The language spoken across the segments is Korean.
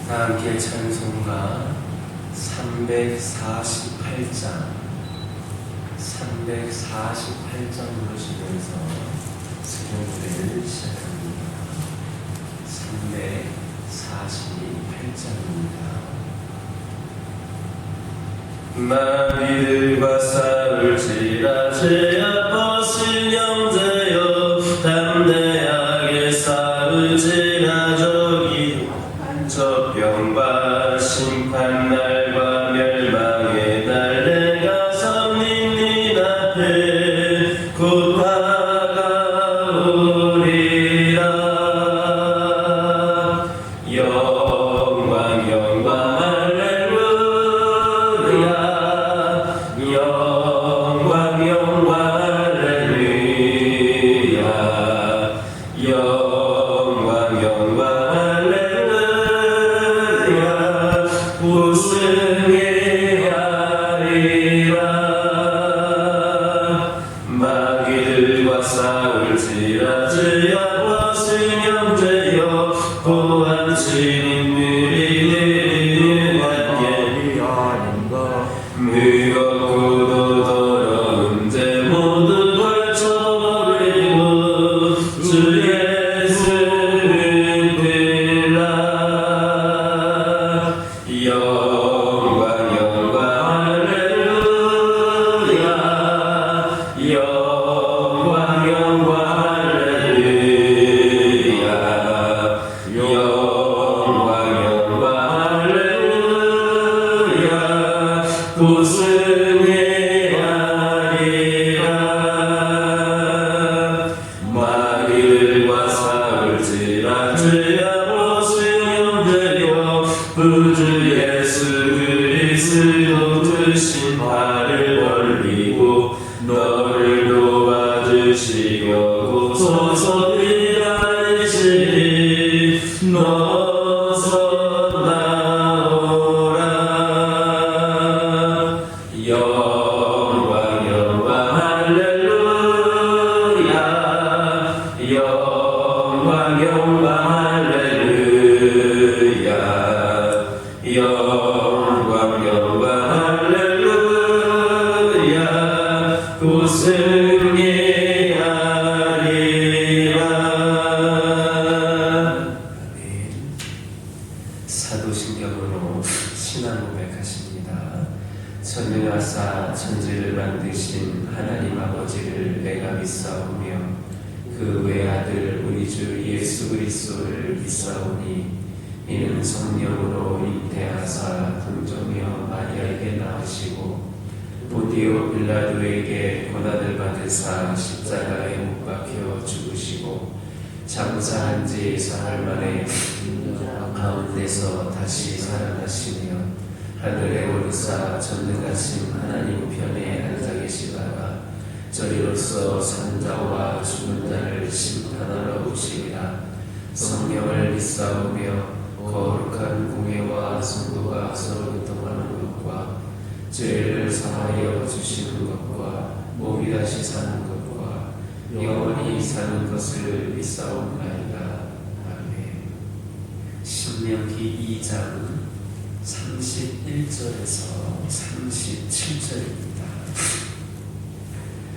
다 함께 찬송가 348장 부르시면서 수련회를 시작합니다. 348장입니다. 마귀들과 싸울지라 제 아버신 형제여 담대하게 싸울지라 저 병과 심판날과 멸망의 날 내가 선님 앞에 곧 다가오리라. 영광 영광 할렐루야. 영광 영광 할렐루야. 영광 영광 우승해 하리라. 마귀들과 싸울지라 주 아버신 형제여 보안신 인물이 내리는 한계 무겁고도 더러운 죄 모두 걸쳐버리고 주 예수를 빌라. 영광 영광 할렐루야. 영광 영광 할렐루야. 영광 영광 할렐루야. 우승해 하리라. 마귀들과 싸울지라 주 아버신 형제여 구주 예수 그리스도 드신 팔을 벌리고 너를 도와주시려고 소서리라이시니 너서 나오라. 영광 영광 할렐루야. 영광 영광 할렐루야. 영광 영광 할렐루야. 우승해 하리라. 아멘. 사도신경으로 신앙 고백하십니다. 천년하사 천지를 만드신 하나님 아버지를 내가 믿사오며 그 외아들 우리 주 예수 그리스도를 믿사오니 이는 성령으로 잉태하사 동정녀 마리아에게 낳으시고 본디오 빌라도에게 고난을 받으사 십자가에 못 박혀 죽으시고 장사한 지 사흘 만에 가운데서 다시 살아나시며 하늘에 오르사 전능하신 하나님 편에 앉아 계시다가 저리로서 산 자와 죽은 자를 심판하러 오시리라. 성령을 믿사오며 거룩한 공예와 성도가 서로 교통하는 것과 죄를 사하여 주시는 것과 몸이 다시 사는 것과 영원히 사는 것을 믿사옵나이다. 아멘. 신명기 2장 31절에서 37절입니다.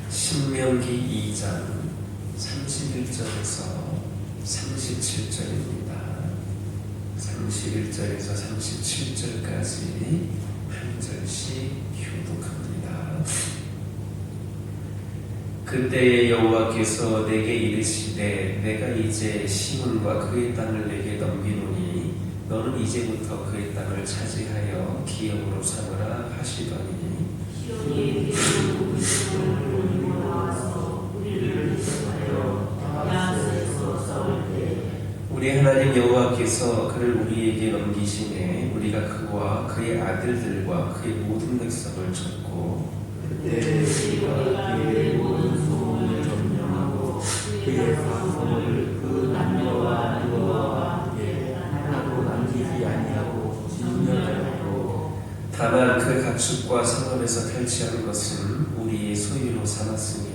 신명기 2장 31절에서 37절입니다. 31절에서 37절까지 한 절씩 교독합니다. 그때에 여호와께서 내게 이르시되 내가 이제 시몬과 그의 땅을 내게 넘기노니 너는 이제부터 그의 땅을 차지하여 기업으로 삼으라 하시더니 우리 하나님 여호와께서 그를 우리에게 넘기시매 우리가 그와 그의 아들들과 그의 모든 백성을 쳤고 그때 우리가 그의 모든 소문을 점령하고 그의 사손을 그 남녀와 노아와 함께 하나도 남기지 아니하고 진멸하였고 다만 그 가축과 성읍에서 탈취한 것은 우리의 소유로 삼았으며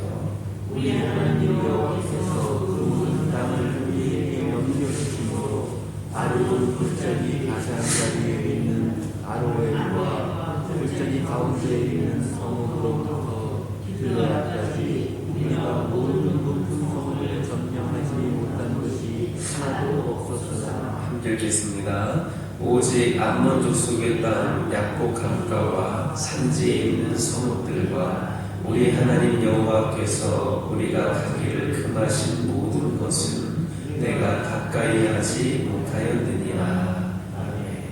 우리 하나님 여호와께서 그 모든 땅을 우리에게 넘겨주심으로 아래 나루는 골짜기 가장자리에 있는 아로엘과 골짜기 가운데에 있는 성으로부터 길르앗까지 우리가 모든 높은 성을 점령하지 못한 것이 하나도 없었으나 함께 읽겠습니다. 오직 암몬 족속의 땅 약복 강가와 산지에 있는 성읍들과 우리 하나님 여호와께서 우리가 가기를 금하신 모든 것은 내가 가까이 하지 못하였느니라. 아멘.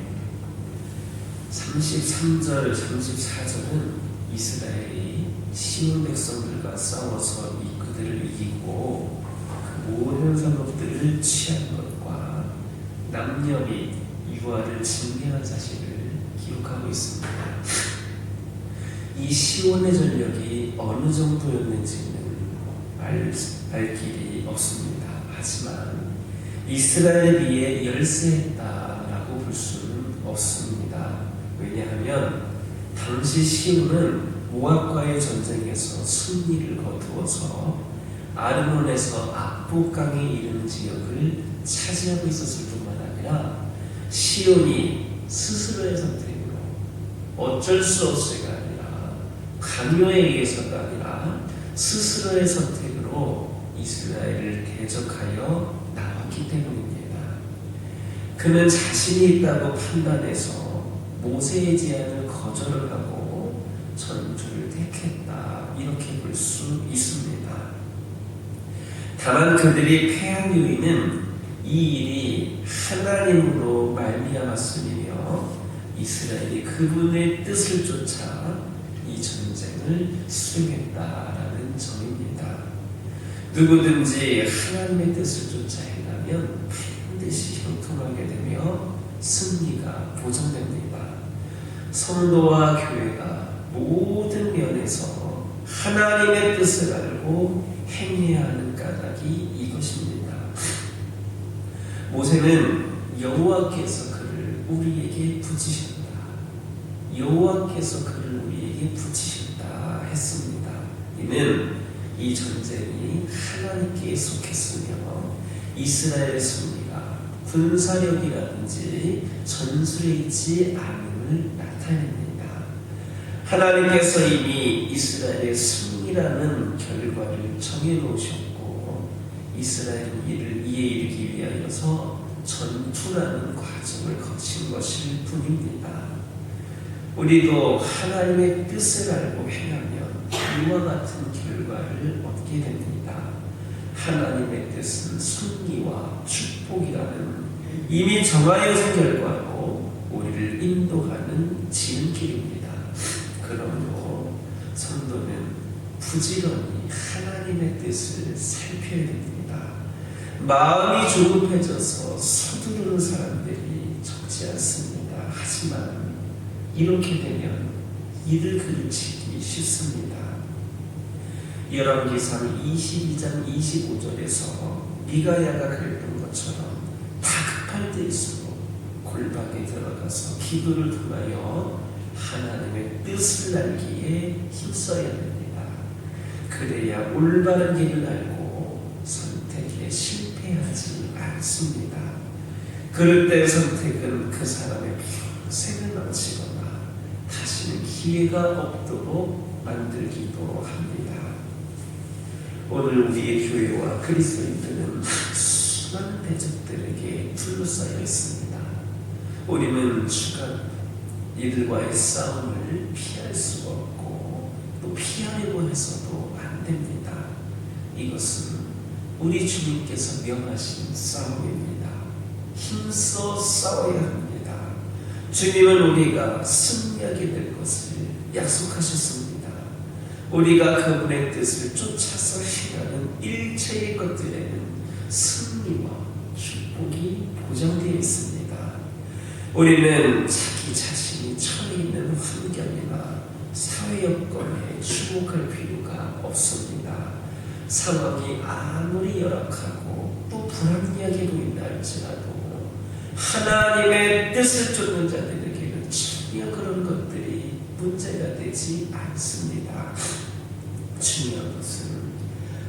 33절, 34절은 이스라엘이 시온 백성들과 싸워서 그들을 이기고 그 모든 성읍들을 취한 것과 남녀 및 유아를 징계한 사실을 기록하고 있습니다. 이 시온의 전력이 어느 정도였는지는 알 길이 없습니다. 하지만 이스라엘에 비해 열세했다라고 볼 수는 없습니다. 왜냐하면 당시 시온은 모압과의 전쟁에서 승리를 거두어서 아르논에서 압록강에 이르는 지역을 차지하고 있었을 뿐만 아니라 시온이 스스로의 선택으로 어쩔 수 없이가 아니라 강요에 의해서가 아니라 스스로의 선택으로 이스라엘을 대적하여 나왔기 때문입니다. 그는 자신이 있다고 판단해서 모세의 제안을 거절을 하고 전투를 택했다, 이렇게 볼 수 있습니다. 다만 그들이 패한 요인은 이 일이 하나님으로 말미암았으며 이스라엘이 그분의 뜻을 쫓아 이 전쟁을 수행했다라는 점입니다. 누구든지 하나님의 뜻을 쫓아 행하면 반드시 형통하게 되며 승리가 보장됩니다. 성도와 교회가 모든 면에서 하나님의 뜻을 알고 행해야 하는 까닭이 이것입니다. 모세는 여호와께서 그를 우리에게 붙이셨다, 여호와께서 그를 우리에게 붙이셨다 했습니다. 이는 이 전쟁이 하나님께 속했으며 이스라엘의 승리가 군사력이라든지 전술에 있지 않음을 나타냅니다. 하나님께서 이미 이스라엘의 승리라는 결과를 정해놓으셨고 이스라엘은 이를 이에 이르기 위하여서 전투라는 과정을 거친 것일 뿐입니다. 우리도 하나님의 뜻을 알고 행하면 이와 같은 결과를 얻게 됩니다. 하나님의 뜻은 승리와 축복이라는 이미 정하여진 결과로 우리를 인도하는 지름길입니다. 그러므로 성도는 부지런히 하나님의 뜻을 살펴야 됩니다. 마음이 조급해져서 서두르는 사람들이 적지 않습니다. 하지만 이렇게 되면 이를 그르치기 쉽습니다. 열왕기상 22장 25절에서 미가야가 그랬던 것처럼 다급할 때일수록 골방에 들어가서 기도를 통하여 하나님의 뜻을 알기에 힘써야 됩니다. 그래야 올바른 길을 알고 선택에 실패하지 않습니다. 그럴 때 선택은 그 사람의 평생을 망치거나 다시는 기회가 없도록 만들기도 합니다. 오늘 우리의 교회와 그리스도인들은 수많은 대적들에게 둘러싸여 있습니다. 우리는 주간 이들과의 싸움을 피할 수가 없고 또 피하려고 해서도 안 됩니다. 이것은 우리 주님께서 명하신 싸움입니다. 힘써 싸워야 합니다. 주님은 우리가 승리하게 될 것을 약속하셨습니다. 우리가 그분의 뜻을 쫓아서 행하는 일체의 것들에는 승리와 축복이 보장되어 있습니다. 우리는 자기 자신이 처해 있는 환경이나 사회 여건에 주목할 필요가 없습니다. 상황이 아무리 열악하고 또 불합리하게 보인다 할지라도 하나님의 뜻을 쫓는 자들에게는 전혀 그런 것들이 문제가 되지 않습니다. 중요한 것은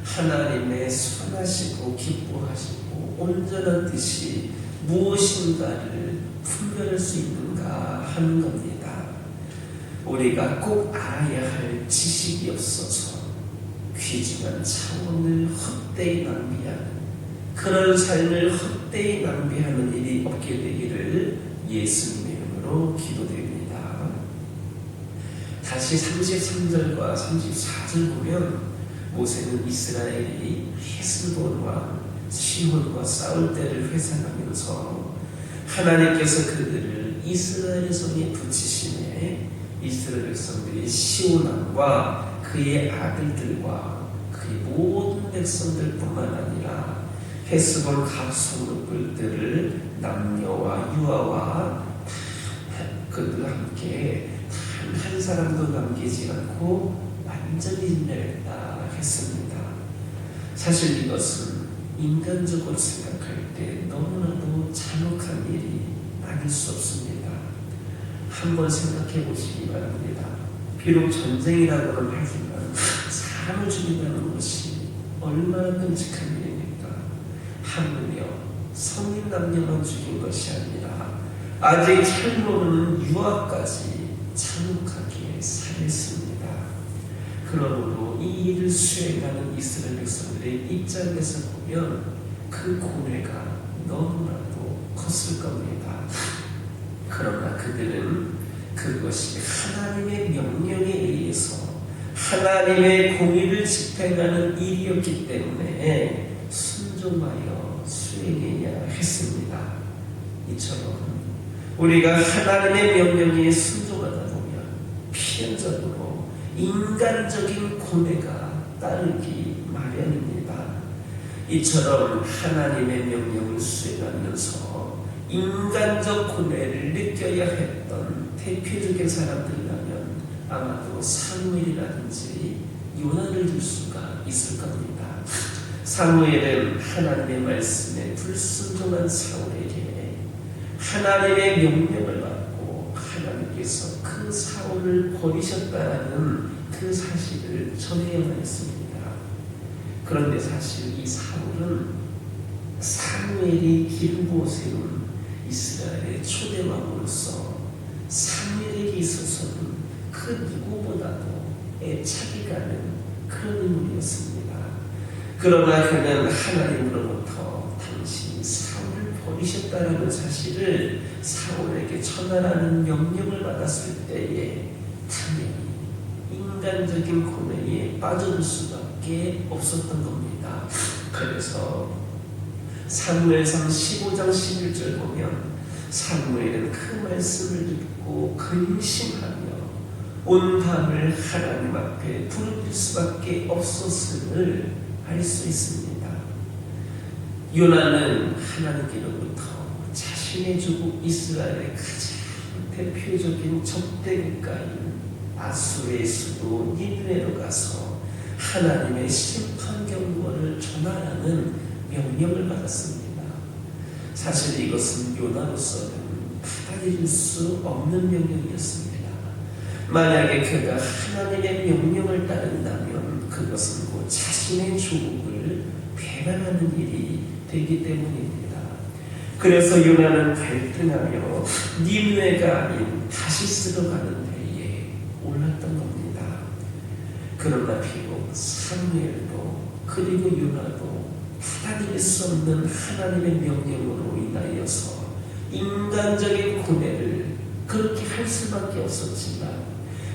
하나님의 선하시고 기뻐하시고 온전한 뜻이 무엇인가를 분별할 수 있는가 하는 겁니다. 우리가 꼭 알아야 할 지식이 없어서 귀중한 차원을 헛되이 낭비하는, 그런 삶을 헛되이 낭비하는 일이 없게 되기를 예수님의 이름으로 기도드립니다. 다시 33절과 34절 보면 모세는 이스라엘이 헤스본 왕 시혼과 싸울 때를 회상하면서 하나님께서 그들을 이스라엘 손에 붙이시매 이스라엘 백성들이 시온 왕과 그의 아들들과 그의 모든 백성들뿐만 아니라 헤스본 각 성읍들을 남녀와 유아와 그들과 함께 단 한 사람도 남기지 않고 완전히 멸했다 했습니다. 사실 이것은 인간적으로 생각할 때 너무나도 잔혹한 일이 아닐 수 없습니다. 한번 생각해 보시기 바랍니다. 비록 전쟁이라고는 하지만 사람을 죽인다는 것이 얼마나 끔찍한 일입니까? 하물며 성인 남녀만 죽인 것이 아니라 아직 잘 모르는 유아까지 잔혹하게 살했습니다. 그러므로 이 일을 수행하는 이스라엘 백성들의 입장에서 보면 그 고뇌가 너무나도 컸을 겁니다. 그러나 그들은 그것이 하나님의 명령에 의해서 하나님의 공의를 집행하는 일이었기 때문에 순종하여 수행해야 했습니다. 이처럼 우리가 하나님의 명령에 순종하다 보면 필연적으로 인간적인 고뇌가 따르기 마련입니다. 이처럼 하나님의 명령을 수행하면서 인간적 고뇌를 느껴야 했던 대표적인 사람들이라면 아마도 사무엘이라든지 요나를 들 수가 있을 겁니다. 사무엘은 하나님의 말씀에 불순종한 사울에게 하나님의 명령을 받고 하나님께서 그 사울을 버리셨다는 그 사실을 전해야만 했습니다. 그런데 사실 이 사울은 사무엘이 기름 부어 세운 이스라엘의 초대왕으로서 사무엘에게 있어서는 그 누구보다도 애착이 가는 그런 인물이었습니다. 그러나 그는 하나님으로부터 당신이 사울을 버리셨다라는 사실을 사울에게 전하라는 명령을 받았을 때에 당연히 인간적인 고뇌에 빠져들 수밖에 없었던 겁니다. 그래서 사무엘상 15장 11절 보면 사무엘은 그 말씀을 듣고 근심하며 온 밤을 하나님 앞에 부르짖을 수밖에 없었음을 알 수 있습니다. 요나는 하나님께로부터 자신의 조국 이스라엘의 가장 대표적인 적대국가인 아수르의 수도 니느웨로 가서 하나님의 심판 경고를 전하라는 명령을 받았습니다. 사실 이것은 요나로서는 받아들일 수 없는 명령이었습니다. 만약에 그가 하나님의 명령을 따른다면 그것은 곧 자신의 조국을 배반하는 일이 되기 때문입니다. 그래서 요나는 갈등하며 니느웨가 아닌 다시스로 가는 배에 올랐던 겁니다. 그러나 비록 사무엘도 그리고 요나도 받아들일 수 없는 하나님의 명령으로 인하여서 인간적인 고뇌를 그렇게 할 수밖에 없었지만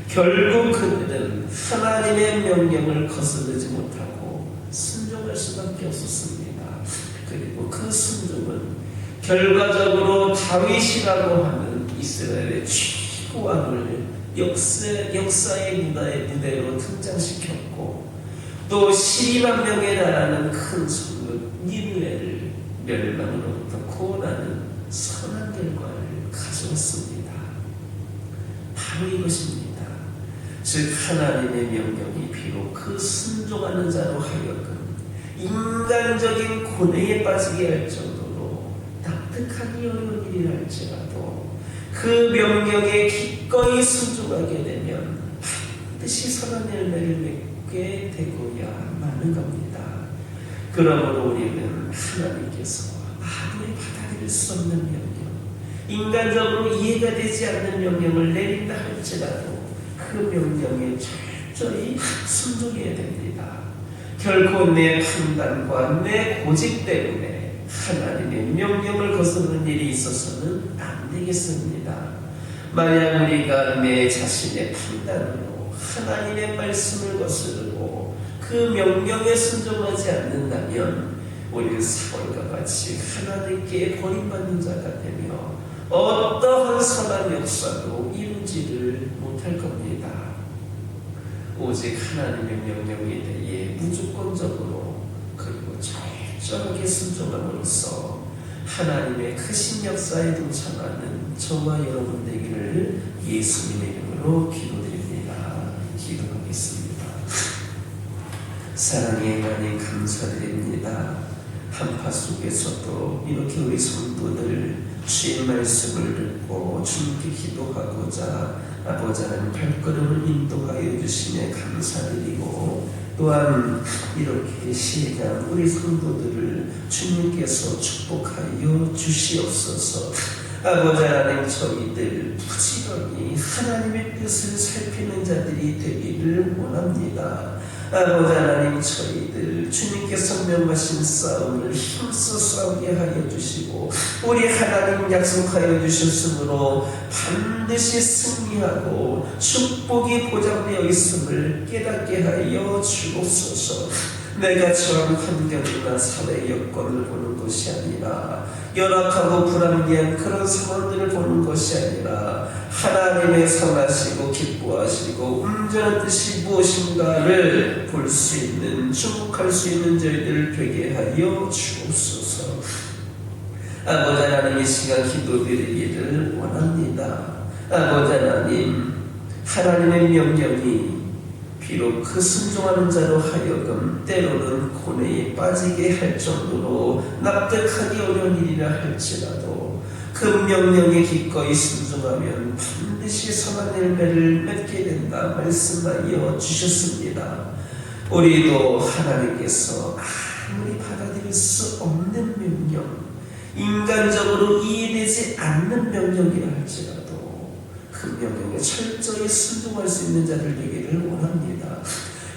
결국 그들은 하나님의 명령을 거스르지 못하고 순종할 수밖에 없었습니다. 그리고 그 순종은 결과적으로 다윗이라고 하는 이스라엘의 최고왕을 역사의 무대로 등장시켰고 또 12만 명에 달하는 큰 성읍 니느웨를 멸망으로부터 구원하는 선한 결과를 가져왔습니다. 바로 이것입니다. 즉 하나님의 명령이 비록 그 순종하는 자로 하여금 인간적인 고뇌에 빠지게 할 정도로 납득하기 어려운 일이랄지라도 그 명령에 기꺼이 순종하게 되면 반드시 선한 열매를 맺게 되고야 마는 겁니다. 그러므로 우리는 하나님께서 아무리 받아들일 수 없는 명령, 인간적으로 이해가 되지 않는 명령을 내린다 할지라도 그 명령에 철저히 순종해야 됩니다. 결코 내 판단과 내 고집 때문에 하나님의 명령을 거스르는 일이 있어서는 안 되겠습니다. 만약 우리가 내 자신의 판단으로 하나님의 말씀을 거스르고 그 명령에 순종하지 않는다면 우리는 사울과 같이 하나님께 버림받는 자가 되며 어떠한 선한 역사도 이루지를 못할 겁니다. 오직 하나님의 명령에 대해 무조건적으로 그리고 철저하게 순종함으로써 하나님의 크신 역사에 동참하는 저와 여러분 되기를 예수님의 이름으로 기도드립니다. 기도하겠습니다. 사랑의 하나님 감사드립니다. 한파 속에서도 이렇게 우리 성도들 주의 말씀을 듣고 주님께 기도하고자 아버지 하나님 발걸음을 인도하여 주시며 감사드리고 또한 이렇게 시간 우리 성도들을 주님께서 축복하여 주시옵소서. 아버지 하나님 저희들 부지런히 하나님의 뜻을 살피는 자들이 되기를 원합니다. 아버지 하나님 저희들 주님께서 명하신 싸움을 힘써 싸우게 하여 주시고 우리 하나님 약속하여 주셨으므로 반드시 승리하고 축복이 보장되어 있음을 깨닫게 하여 주옵소서. 내가 처한 환경이나 사회 여건을 보는 것이 아니라 열악하고 불합리한 그런 상황들을 보는 것이 아니라 하나님의 선하시고 기뻐하시고 온전한 뜻이 무엇인가를 볼 수 있는 주목할 수 있는 저희들 되게 하여 주옵소서. 아버지 하나님 이 시간 기도드리기를 원합니다. 아버지 하나님 하나님의 명령이 비록 그 순종하는 자로 하여금 때로는 고뇌에 빠지게 할 정도로 납득하기 어려운 일이라 할지라도 그 명령에 기꺼이 순종하면 반드시 선한 열매를 맺게 된다 말씀하여 주셨습니다. 우리도 하나님께서 아무리 받아들일 수 없는 명령, 인간적으로 이해되지 않는 명령이라 할지라도 그 명령에 철저히 순종할 수 있는 자들 되기를 원합니다.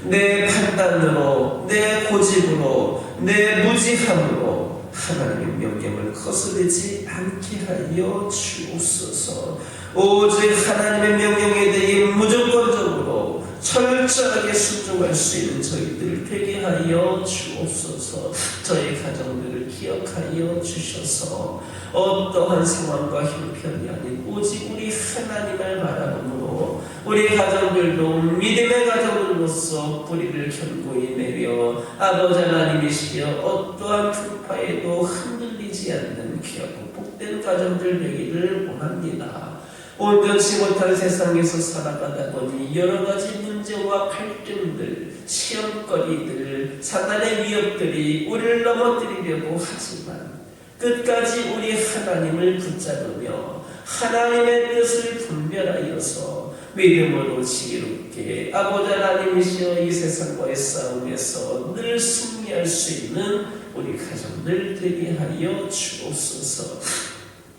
내 판단으로, 내 고집으로, 내 무지함으로 하나님의 명령을 거스르지 않게 하여 주옵소서. 오직 하나님의 명령에 대해 무조건적으로 철저하게 순종할 수 있는 저희들 되게 하여 주옵소서. 저희 가정들을 기억하여 주셔서 어떠한 상황과 형편이 아닌 오직 우리 하나님을 바라보므로 우리 가정들도 믿음의 가정으로서 뿌리를 견고히 내려 아버지 하나님이시여 어떠한 풍파에도 흔들리지 않는 귀하고 복된 가정들 되기를 원합니다. 온전치 못한 세상에서 살아가다 보니 여러 가지 문제와 갈등들, 시험거리들, 사단의 위협들이 우리를 넘어뜨리려고 하지만 끝까지 우리 하나님을 붙잡으며 하나님의 뜻을 분별하여서 믿음으로 지혜롭게 아버지 하나님이시여 이 세상과의 싸움에서 늘 승리할 수 있는 우리 가정들 되게 하여 주옵소서.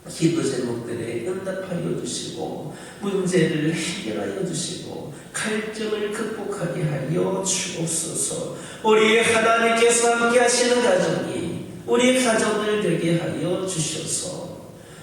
기도 제목들에 응답하여 주시고 문제를 해결하여 주시고 갈등을 극복하게 하여 주옵소서. 우리 하나님께서 함께 하시는 가정이 우리 가정들 되게 하여 주셔서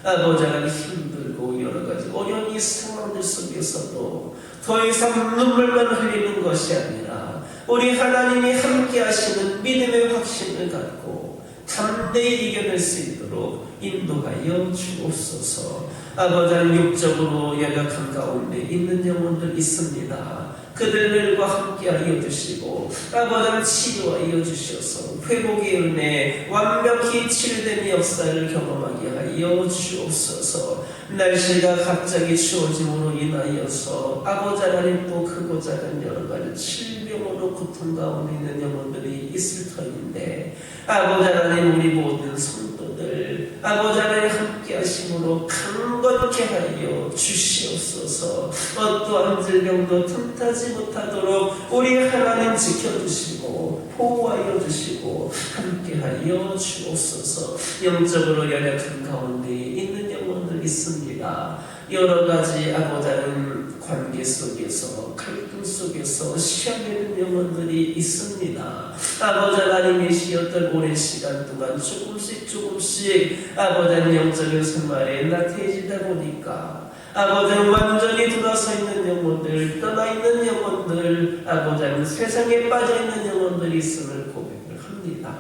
아버지 하나님 힘들고 여러 가지 어려운 이 상황들 속에서도 더 이상 눈물만 흘리는 것이 아니라 우리 하나님이 함께 하시는 믿음의 확신을 갖고 담대히 이겨낼 수 있도록 인도하여 주옵소서. 아버지 하나님 육적으로 연약한 가운데 있는 영혼들 있습니다. 그들과 함께하여 주시고 아버지 하나님 치료하여 주셔서 회복의 은혜 완벽히 치유된 역사를 경험하게 하여 주옵소서. 날씨가 갑자기 추워짐으로 인하여서 아버지 하나님 또 크고 작은 여러 가지 질병으로 고통 가운데 있는 영혼들이 있을 터인데 아버지 하나님 우리 모든 성도들 아버지 하나님 함께 하심으로 강건케 하여 주시옵소서. 어떠한 질병도 틈타지 못하도록 우리 하나님 지켜주시고 보호하여 주시고 함께 하여 주옵소서. 영적으로 연약한 가운데 있는 영혼들 있습니다. 여러 가지 아버지 하나님 관계 속에서 갈등 속에서 시험되는 영혼들이 있습니다. 아버지 하나님이 쉬었던 오랜 시간 동안 조금씩 아버지 하나님 영적인 생활에 나태해지다 보니까 아버지 하나님 완전히 돌아서 있는 영혼들, 떠나 있는 영혼들, 아버지 하나님 세상에 빠져 있는 영혼들이 있음을 고백을 합니다.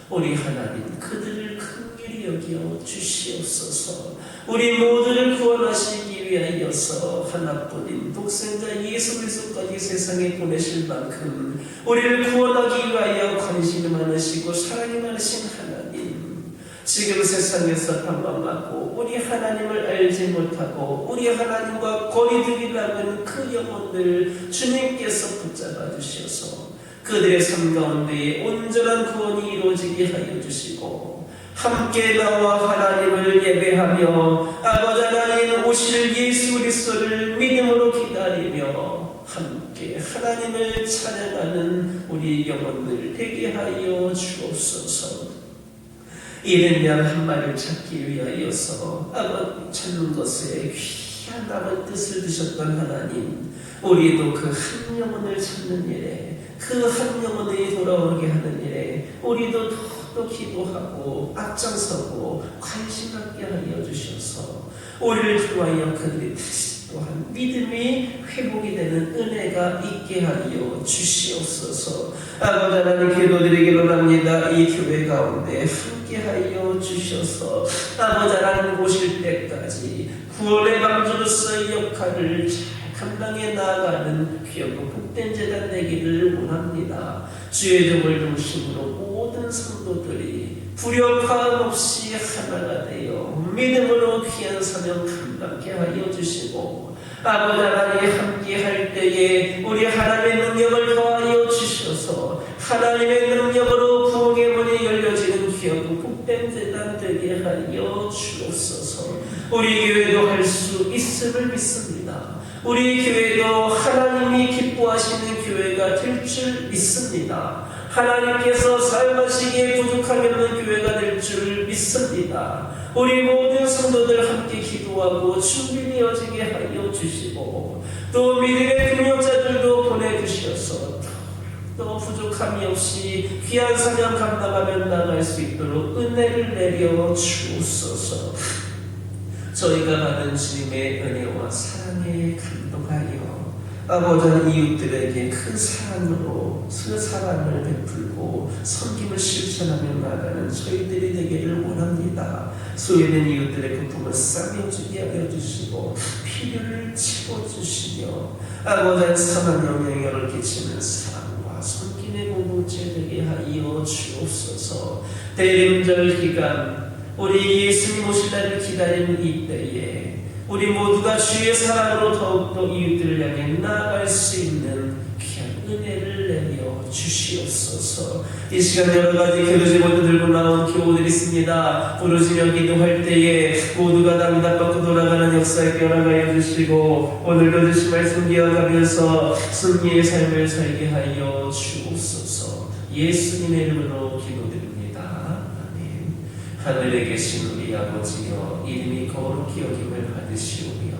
우리 하나님 그들을 긍휼히 여겨 주시옵소서. 우리 모두를 구원하시기 위하여서 하나뿐인 독생자 예수 그리스도까지 세상에 보내실 만큼 우리를 구원하기 위하여 관심이 많으시고 사랑이 많으신 하나님, 지금 세상에서 방황하고 우리 하나님을 알지 못하고 우리 하나님과 거리두기를 하는 그 영혼들 주님께서 붙잡아 주셔서 그들의 삶 가운데 온전한 구원이 이루어지게 하여 주시고 함께 나와 하나님을 예배하며 아버지 하나님 오실 예수 그리스도를 믿음으로 기다리며 함께 하나님을 찬양하는 우리 영혼들 되게 하여 주옵소서. 이른 양 한 마리를 찾기 위하여서 아버지 찾는 것에 귀한 아버지 뜻을 드셨던 하나님, 우리도 그 한 영혼을 찾는 일에 그 한 영혼이 돌아오게 하는 일에 우리도 더 기도하고 앞장서고 관심 갖게 하여 주셔서 우리를 통하여 그들이 또한 믿음이 회복이 되는 은혜가 있게 하여 주시옵소서. 아버지 하나님 기도드리기로 합니다. 이 교회 가운데 함께 하여 주셔서 아버지 하나님 오실 때까지 구원의 방주로서의 역할을 잘 감당해 나아가는 귀하고 복된 재단 되기를 원합니다. 주의 종을 중심으로 모든 성도들이 불협화음 없이 하나가 되어 믿음으로 귀한 사명 감당케 하여 주시고 아버지 하나님 함께 할 때에 우리 하나님의 능력을 더하여 주셔서 하나님의 능력으로 부흥의 문이 열려지는 귀하고 복된 재단 되게 하여 주옵소서. 우리 교회도 할 수 있음을 믿습니다. 우리 교회도 하나님이 기뻐하시는 교회가 될 줄 믿습니다. 하나님께서 사용하시기에 부족함이 없는 교회가 될 줄 믿습니다. 우리 모든 성도들 함께 기도하고 준비 되어지게 하여 주시고 또 믿음의 동역자들도 보내주셔서 또 부족함이 없이 귀한 사명 감당하며 나갈 수 있도록 은혜를 내려 주옵소서. 저희가 받은 주님의 은혜와 사랑에 감동하여 아버지 하나님 이웃들에게 큰 사랑으로 그 사랑을 베풀고 섬김을 실천하며 나가는 저희들이 되기를 원합니다. 소외된 이웃들의 고통을 싸매주게 하여 주시고 필요를 채워주시며 아버지 하나님 선한 영향력을 끼치는 사랑과 섬김의 공동체 되게 하여 주옵소서. 대림절 기간 우리 예수님 오실 날을 기다리는 이때에 우리 모두가 주의 사랑으로 더욱더 이웃들을 향해 나아갈 수 있는 귀한 은혜를 내려 주시옵소서. 이 시간 여러 가지 교도제본을 들고 나온 교우들이 있습니다. 부르짖며 기도할 때에 모두가 당답받고 돌아가는 역사에 깨어나게 주시고 오늘도 주신 말씀 기억하면서 승리의 삶을 살게 하여 주옵소서. 예수님의 이름으로 기도드립니다. 하늘에 계신 우리 아버지여, 이름이 거룩히 여김을 받으시오며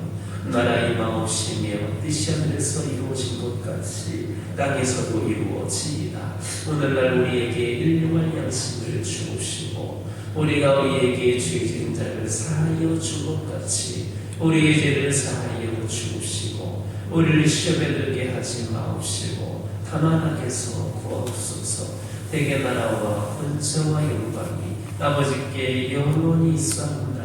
나라 임하옵시며 뜻이 하늘에서 이루어진 것 같이 땅에서도 이루어지이다. 오늘날 우리에게 일용할 양식을 주옵시고 우리가 우리에게 죄진 자를 사하여 준 것 같이 우리의 죄를 사하여 주옵시고 우리를 시험에 들게 하지 마옵시고 다만 악에서 구하옵소서. 대개 나라와 권세와 영광이 아버지께 영원히 있사옵나이다.